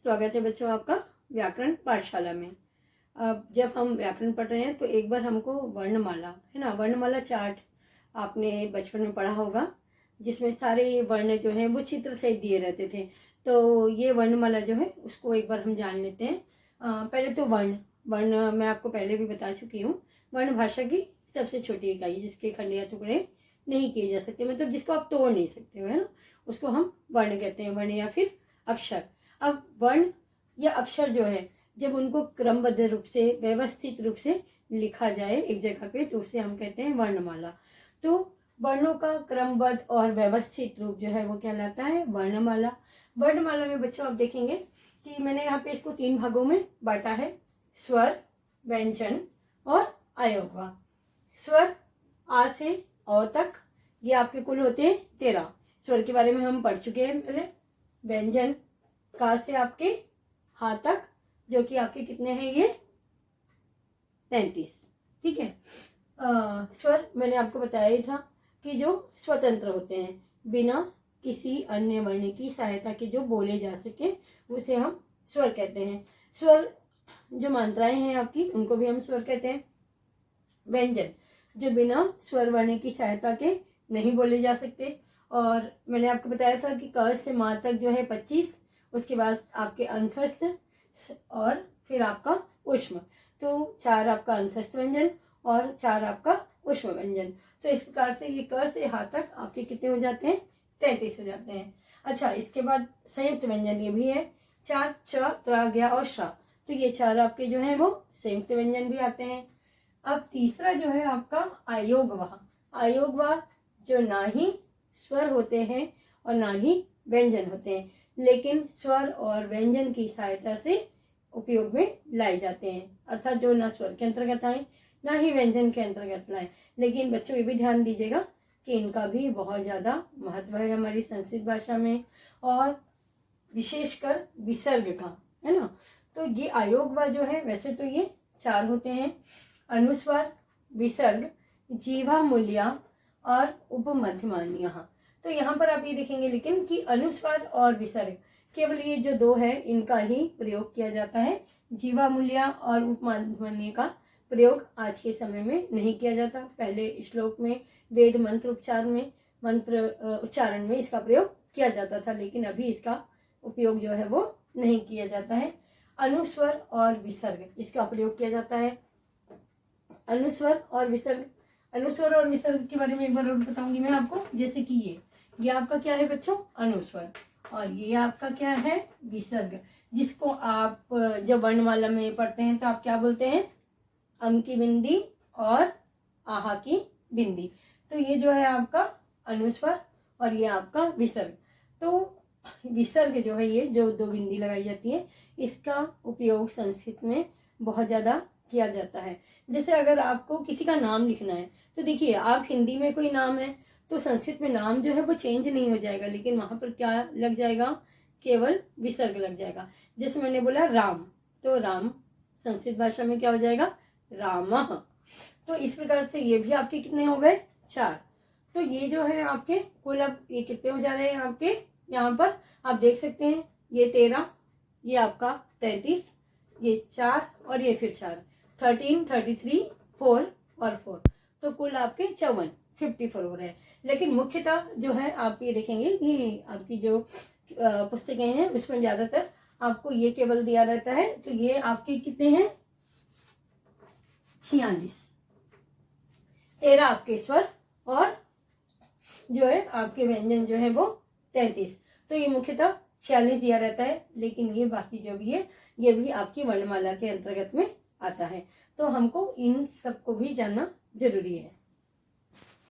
स्वागत है बच्चों आपका व्याकरण पाठशाला में। अब जब हम व्याकरण पढ़ रहे हैं तो एक बार हमको वर्णमाला है ना, वर्णमाला चार्ट आपने बचपन में पढ़ा होगा, जिसमें सारे वर्ण जो हैं वो चित्र सहित दिए रहते थे। तो ये वर्णमाला जो है उसको एक बार हम जान लेते हैं। पहले तो वर्ण वर्ण मैं आपको पहले भी बता चुकी हूँ। वर्ण भाषा की सबसे छोटी इकाई, जिसके खंड या टुकड़े नहीं किए जा सकते, मतलब जिसको आप तोड़ नहीं सकते हो, है ना, उसको हम वर्ण कहते हैं, वर्ण या फिर अक्षर। अब वर्ण या अक्षर जो है, जब उनको क्रमबद्ध रूप से, व्यवस्थित रूप से लिखा जाए एक जगह पे, तो उसे हम कहते हैं वर्णमाला। तो वर्णों का क्रमबद्ध और व्यवस्थित रूप जो है वो कहलाता है वर्णमाला। वर्णमाला में बच्चों आप देखेंगे कि मैंने यहाँ पे इसको 3 भागों में बांटा है: स्वर, व्यंजन और अयोगवा। स्वर आ से औ तक, ये आपके कुल होते हैं 13। स्वर के बारे में हम पढ़ चुके हैं पहले। व्यंजन का से आपके हा तक, जो कि आपके कितने हैं, ये 33। ठीक है। स्वर मैंने आपको बताया ही था कि जो स्वतंत्र होते हैं, बिना किसी अन्य वर्ण की सहायता के जो बोले जा सके, उसे हम स्वर कहते हैं। स्वर जो मात्राएं हैं आपकी, उनको भी हम स्वर कहते हैं। व्यंजन जो बिना स्वर वर्ण की सहायता के नहीं बोले जा सकते। और मैंने आपको बताया था कि क से मा तक जो है 25, उसके बाद आपके अंतस्थ और फिर आपका ऊष्म। तो 4 आपका अंतस्थ व्यंजन और 4 आपका ऊष्म व्यंजन। तो इस प्रकार से ये क से हा तक आपके कितने हो जाते हैं, 33 हो जाते हैं। अच्छा, इसके बाद संयुक्त व्यंजन ये भी है, 4 च, त्र, ज्ञ और श। तो ये 4 आपके जो है वो संयुक्त व्यंजन भी आते हैं। अब तीसरा जो है आपका अयोगवा। अयोगवा जो ना ही स्वर होते हैं और ना ही व्यंजन होते हैं, लेकिन स्वर और व्यंजन की सहायता से उपयोग में लाए जाते हैं। अर्थात जो ना स्वर के अंतर्गत आए ना ही व्यंजन के अंतर्गत लाए। लेकिन बच्चों ये भी ध्यान दीजिएगा कि इनका भी बहुत ज़्यादा महत्व है हमारी संस्कृत भाषा में, और विशेषकर विसर्ग का, है ना। तो ये अयोगवा जो है, वैसे तो ये 4 होते हैं: अनुस्वर, विसर्ग, जीवा मूल्या और उपमध्यमान्य। तो यहाँ पर आप ये देखेंगे लेकिन कि अनुस्वर और विसर्ग, केवल ये जो 2 है इनका ही प्रयोग किया जाता है। जीवा मूल्या और उपमध्यमान्य का प्रयोग आज के समय में नहीं किया जाता। पहले श्लोक में वेद मंत्र उच्चारण में इसका प्रयोग किया जाता था, लेकिन अभी इसका उपयोग जो है वो नहीं किया जाता है। अनुस्वर और विसर्ग, इसका प्रयोग किया जाता है। अनुस्वर और विसर्ग, अनुस्वर और विसर्ग के बारे में एक बार और बताऊंगी मैं आपको। जैसे कि ये आपका क्या है बच्चों, अनुस्वर, और ये आपका क्या है, विसर्ग, जिसको आप जब वर्णमाला में पढ़ते हैं तो आप क्या बोलते हैं, अम की बिंदी और आहा की बिंदी। तो ये जो है आपका अनुस्वर और ये आपका विसर्ग। तो विसर्ग जो है, ये जो 2 बिंदी लगाई जाती है, इसका उपयोग संस्कृत में बहुत ज़्यादा किया जाता है। जैसे अगर आपको किसी का नाम लिखना है, तो देखिए आप हिंदी में कोई नाम है तो संस्कृत में नाम जो है वो चेंज नहीं हो जाएगा, लेकिन वहाँ पर क्या लग जाएगा, केवल विसर्ग लग जाएगा। जैसे मैंने बोला राम, तो राम संस्कृत भाषा में क्या हो जाएगा, रामः। तो इस प्रकार से ये भी आपके कितने हो गए, 4। तो ये जो है आपके कुल, अब ये कितने हो जा रहे हैं आपके, यहाँ पर आप देख सकते हैं, ये 13, ये आपका 33, ये 4 और ये फिर 4, 13, 33, 4 और 4। तो कुल आपके 54 हो रहे हैं। लेकिन मुख्यतः जो है आप ये देखेंगे कि आपकी जो पुस्तकें हैं उसमें ज़्यादातर आपको ये केवल दिया रहता है। तो ये आपके कितने हैं, 46, 13 आपके स्वर और जो है आपके व्यंजन जो है वो 33। तो ये मुख्यतः 46 दिया रहता है, लेकिन ये बाकी जो भी है ये भी आपकी वर्णमाला के अंतर्गत में आता है। तो हमको इन सबको भी जानना जरूरी है।